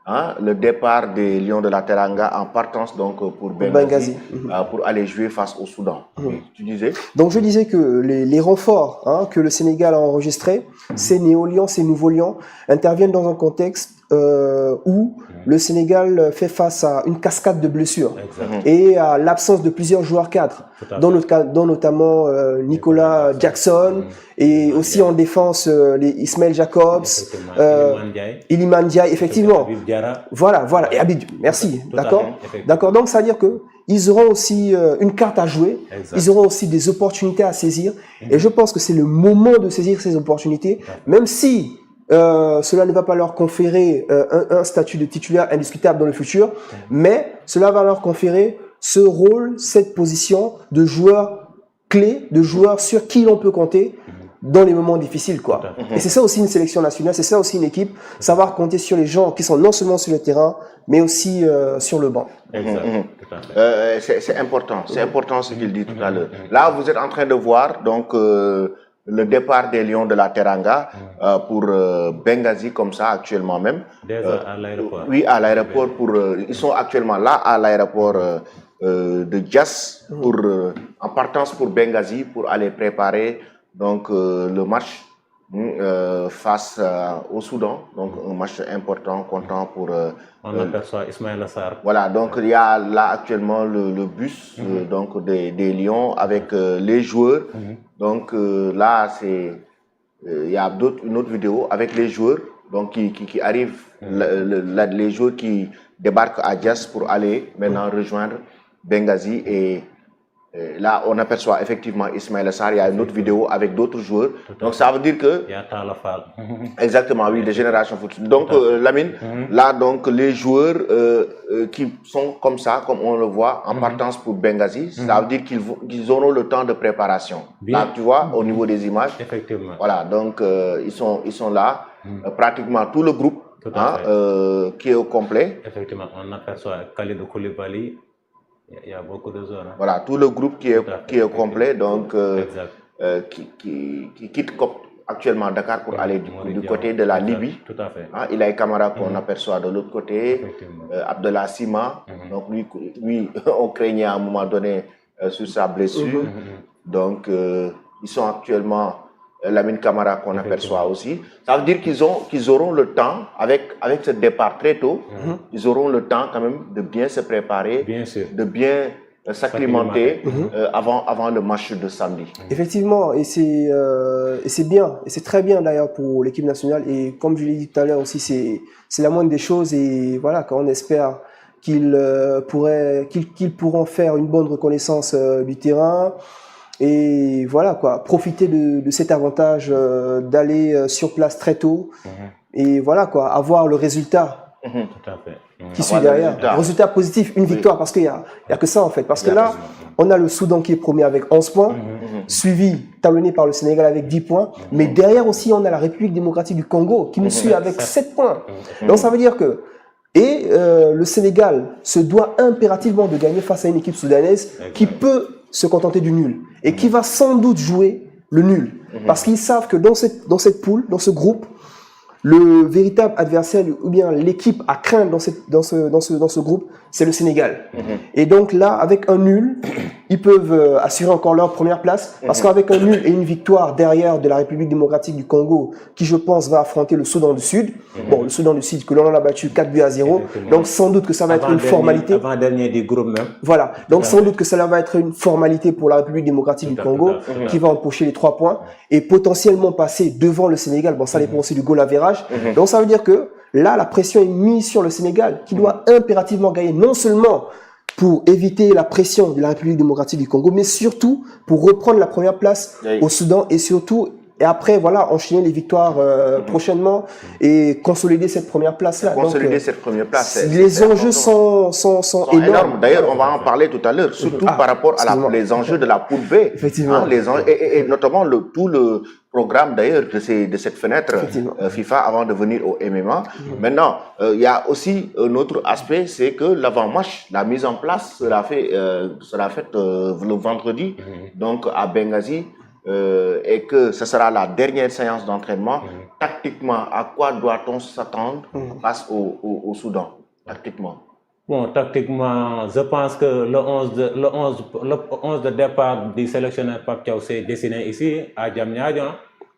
hein, le départ des Lions de la Teranga en partance donc pour Benghazi, pour aller jouer face au Soudan. Tu disais? Donc je disais que les renforts hein, que le Sénégal a enregistrés, ces néo-lions, ces nouveaux lions, interviennent dans un contexte où le Sénégal fait face à une cascade de blessures et à l'absence de plusieurs joueurs cadres, dont notamment Nicolas Jackson et aussi en défense les Ismaël Jacobs, Iliman Ndiaye, effectivement. Voilà, et Abid, merci, d'accord. Donc ça veut dire que ils auront aussi une carte à jouer, ils auront aussi des opportunités à saisir, et je pense que c'est le moment de saisir ces opportunités, même si cela ne va pas leur conférer un statut de titulaire indiscutable dans le futur, mais cela va leur conférer ce rôle, cette position de joueur clé, de joueur sur qui l'on peut compter dans les moments difficiles, quoi. Et c'est ça aussi une sélection nationale, c'est ça aussi une équipe, savoir compter sur les gens qui sont non seulement sur le terrain, mais aussi sur le banc. C'est important ce qu'il dit tout à l'heure. Là, vous êtes en train de voir donc le départ des Lions de la Teranga pour Benghazi comme ça actuellement même. Déjà à l'aéroport. Oui, à l'aéroport ils sont actuellement là à l'aéroport de Diass pour en partance pour Benghazi pour aller préparer donc le match face au Soudan, donc un match important, comptant pour... on aperçoit Ismaël Sarr. Voilà, donc il y a là actuellement le bus donc des Lions avec les joueurs. Donc là, il y a une autre vidéo avec les joueurs donc, qui arrivent, les joueurs qui débarquent à Diass pour aller maintenant rejoindre Benghazi et là, on aperçoit effectivement Ismaël Sarr. Il y a une autre vidéo avec d'autres joueurs. Donc, ça veut dire que... Il y a Talafal. Exactement, oui, de Génération Foot. Donc, Lamine, là, donc, les joueurs qui sont comme ça, comme on le voit, en partance pour Benghazi, ça veut dire qu'ils auront le temps de préparation. Là, tu vois, au niveau des images. Effectivement. Voilà, donc, ils sont là. Pratiquement tout le groupe qui est au complet. Effectivement, on aperçoit Khalidou Koulibaly. Il y a beaucoup de zones. Voilà, tout le groupe qui est complet, donc qui quitte actuellement Dakar pour aller du côté de la Libye. Tout à fait. Il a un camarade qu'on aperçoit de l'autre côté, Abdallah Sima. Donc lui, on craignait à un moment donné sur sa blessure. Donc ils sont actuellement Lamine Camara qu'on aperçoit aussi. Ça veut dire qu'ils auront le temps, avec ce départ très tôt, ils auront le temps quand même de bien se préparer, de bien s'acclimater avant le match de samedi. Effectivement, et c'est bien, et c'est très bien d'ailleurs pour l'équipe nationale. Et comme je l'ai dit tout à l'heure aussi, c'est la moindre des choses. Et voilà, quand on espère qu'ils pourront faire une bonne reconnaissance du terrain. Et voilà quoi, profiter de cet avantage d'aller sur place très tôt et voilà quoi, avoir le résultat qui suit derrière. Résultat positif, une victoire, parce qu'il y a que ça en fait. Parce que là, on a le Soudan qui est premier avec 11 points, suivi, talonné par le Sénégal avec 10 points. Mais derrière aussi, on a la République démocratique du Congo qui nous suit avec 7 points. Donc ça veut dire que le Sénégal se doit impérativement de gagner face à une équipe soudanaise qui peut se contenter du nul et qui va sans doute jouer le nul parce qu'ils savent que dans cette poule, dans ce groupe, le véritable adversaire ou bien l'équipe à craindre dans ce groupe, c'est le Sénégal. Et donc là, avec un nul, ils peuvent assurer encore leur première place parce qu'avec un nul et une victoire derrière de la République démocratique du Congo, qui je pense va affronter le Soudan du Sud, bon, le Soudan du Sud que l'on en a battu 4-0, donc sans doute que ça va être une formalité. Avant-dernier du groupe même. Voilà, donc sans doute que cela va être une formalité pour la République démocratique du Congo qui va empocher les 3 points et potentiellement passer devant le Sénégal. Bon, ça dépend aussi du goal average. Donc ça veut dire que là, la pression est mise sur le Sénégal qui doit impérativement gagner non seulement pour éviter la pression de la République démocratique du Congo, mais surtout pour reprendre la première place au Soudan et surtout, et après, voilà, enchaîner les victoires prochainement et consolider cette première place-là. Consolider cette première place. Les enjeux sont énormes. D'ailleurs, on va en parler tout à l'heure, surtout par rapport à les enjeux de la poule B. Effectivement. Et notamment tout le programme d'ailleurs de cette fenêtre FIFA avant de venir au MMA. Maintenant, il y a aussi un autre aspect, c'est que l'avant-match, la mise en place sera faite le vendredi, donc à Benghazi. et que ce sera la dernière séance d'entraînement, tactiquement, à quoi doit-on s'attendre face au Soudan, tactiquement? Bon, tactiquement, je pense que le 11 de départ du sélectionneur Pape Thiaw s'est dessiné ici, à Diamniadio.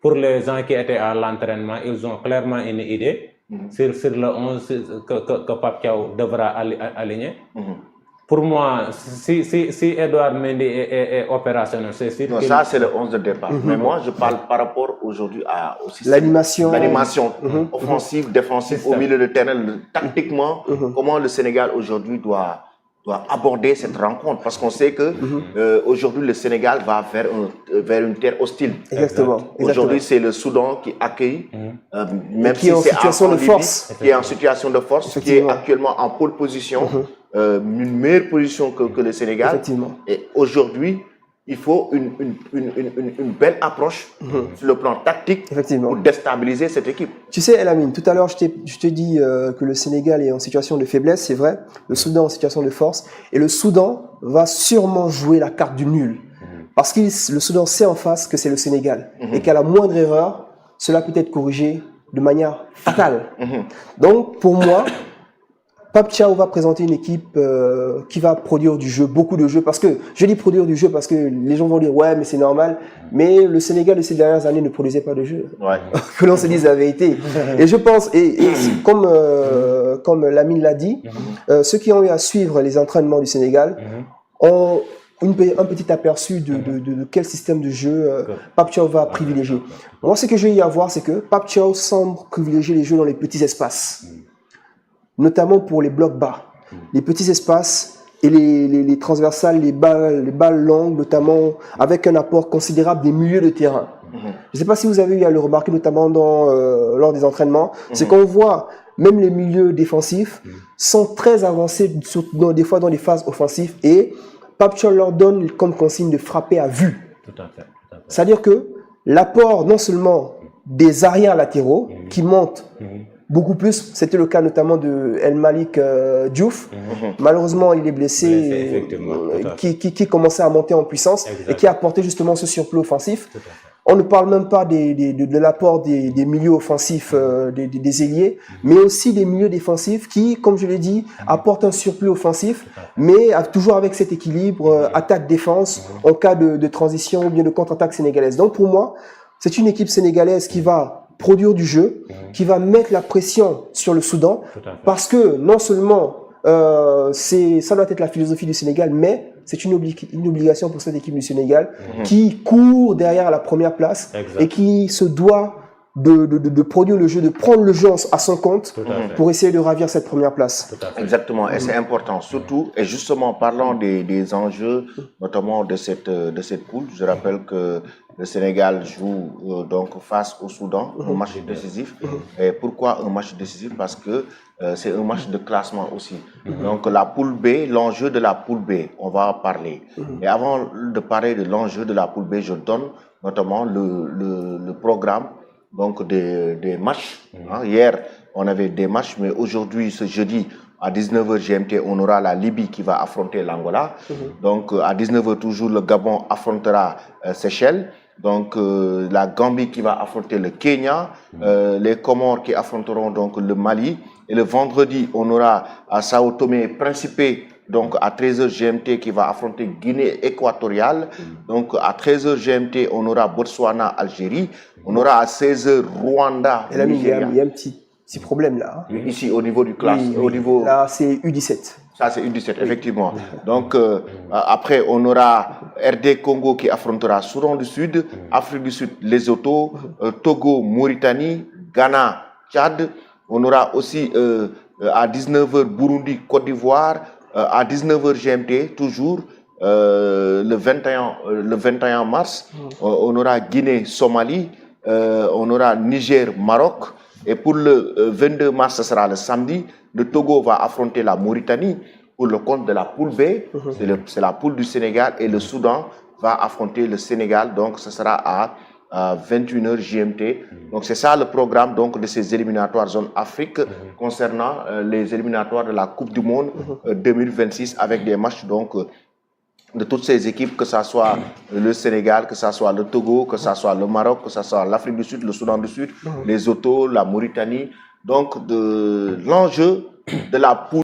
Pour les gens qui étaient à l'entraînement, ils ont clairement une idée sur le 11 que Pape Thiaw devra aligner. Pour moi, si Edouard Mendy est opérationnel, c'est sûr. Non, ça c'est le 11 de départ. Mais moi, je parle par rapport aujourd'hui au système. L'animation offensive, défensive, au milieu de terrain. Tactiquement, comment le Sénégal aujourd'hui doit aborder cette rencontre. Parce qu'on sait que aujourd'hui, le Sénégal va vers une terre hostile. Exactement. Aujourd'hui, c'est le Soudan qui accueille, même qui est en situation de force. Qui est en situation de force, qui est actuellement en pole position. Une meilleure position que le Sénégal. Effectivement. Et aujourd'hui, il faut une belle approche sur le plan tactique pour déstabiliser cette équipe. Tu sais, El Amin, tout à l'heure, je te dis que le Sénégal est en situation de faiblesse, c'est vrai. Le Soudan en situation de force. Et le Soudan va sûrement jouer la carte du nul. Parce que le Soudan sait en face que c'est le Sénégal. Et qu'à la moindre erreur, cela peut être corrigé de manière fatale. Donc, pour moi, Pape Thiaw va présenter une équipe qui va produire du jeu, beaucoup de jeux. Parce que, je dis produire du jeu parce que les gens vont dire ouais, mais c'est normal. Mais le Sénégal de ces dernières années ne produisait pas de jeu. Ouais. Que l'on se dise la vérité. Et je pense, et comme Lamine l'a dit, ceux qui ont eu à suivre les entraînements du Sénégal ont un petit aperçu de quel système de jeu Pape Thiaw va privilégier. Moi, ce que je vais y avoir, c'est que Pape Thiaw semble privilégier les jeux dans les petits espaces. Notamment pour les blocs bas, les petits espaces et les transversales, les balles longues, notamment avec un apport considérable des milieux de terrain. Je ne sais pas si vous avez eu à le remarquer, notamment lors des entraînements, c'est qu'on voit même les milieux défensifs sont très avancés, des fois dans des phases offensives, et Pape Thiaw leur donne comme consigne de frapper à vue. Tout à fait. C'est-à-dire que l'apport non seulement des arrières latéraux qui montent beaucoup plus, c'était le cas notamment de El Malik Diouf. Malheureusement, il est blessé, qui commençait à monter en puissance et qui a apporté justement ce surplus offensif. On ne parle même pas de l'apport des milieux offensifs, des ailiers, mais aussi des milieux défensifs qui, comme je l'ai dit, apportent un surplus offensif, mais toujours avec cet équilibre attaque-défense en cas de transition ou bien de contre-attaque sénégalaise. Donc pour moi, c'est une équipe sénégalaise qui va produire du jeu, qui va mettre la pression sur le Soudan, parce que non seulement ça doit être la philosophie du Sénégal, mais c'est une obligation pour cette équipe du Sénégal qui court derrière la première place et qui se doit de produire le jeu, de prendre le jeu à son compte pour essayer de ravir cette première place. Exactement, et c'est important, surtout, et justement parlant des enjeux, notamment de cette poule, je rappelle que le Sénégal joue donc face au Soudan, un match décisif. Et pourquoi un match décisif? Parce que c'est un match de classement aussi. Donc la poule B, l'enjeu de la poule B, on va en parler. Et avant de parler de l'enjeu de la poule B, je donne notamment le programme donc des matchs. Hier, on avait des matchs, mais aujourd'hui, ce jeudi, à 19h GMT, on aura la Libye qui va affronter l'Angola. Donc à 19h toujours, le Gabon affrontera Seychelles. Donc la Gambie qui va affronter le Kenya, les Comores qui affronteront donc le Mali. Et le vendredi, on aura à Sao Tomé et Principe, donc à 13h GMT qui va affronter Guinée équatoriale. Donc à 13h GMT, on aura Botswana, Algérie. On aura à 16h Rwanda, Nigeria. Il y a un petit problème là. Ici au niveau du classe, là c'est U17. Ça, c'est U17, effectivement. Donc, après, on aura RD Congo qui affrontera Soudan du Sud, Afrique du Sud, Lesotho, Togo, Mauritanie, Ghana, Tchad. On aura aussi à 19h Burundi, Côte d'Ivoire, à 19h GMT, toujours le 21 mars. On aura Guinée, Somalie, on aura Niger, Maroc. Et pour le 22 mars, ce sera le samedi. Le Togo va affronter la Mauritanie pour le compte de la poule B. C'est la poule du Sénégal. Et le Soudan va affronter le Sénégal. Donc, ce sera à 21h GMT. Donc, c'est ça le programme donc, de ces éliminatoires zone Afrique concernant les éliminatoires de la Coupe du Monde 2026 avec des matchs donc, de toutes ces équipes, que ce soit le Sénégal, que ce soit le Togo, que ce soit le Maroc, que ce soit l'Afrique du Sud, le Soudan du Sud, les Autos, la Mauritanie. Donc, l'enjeu de la poule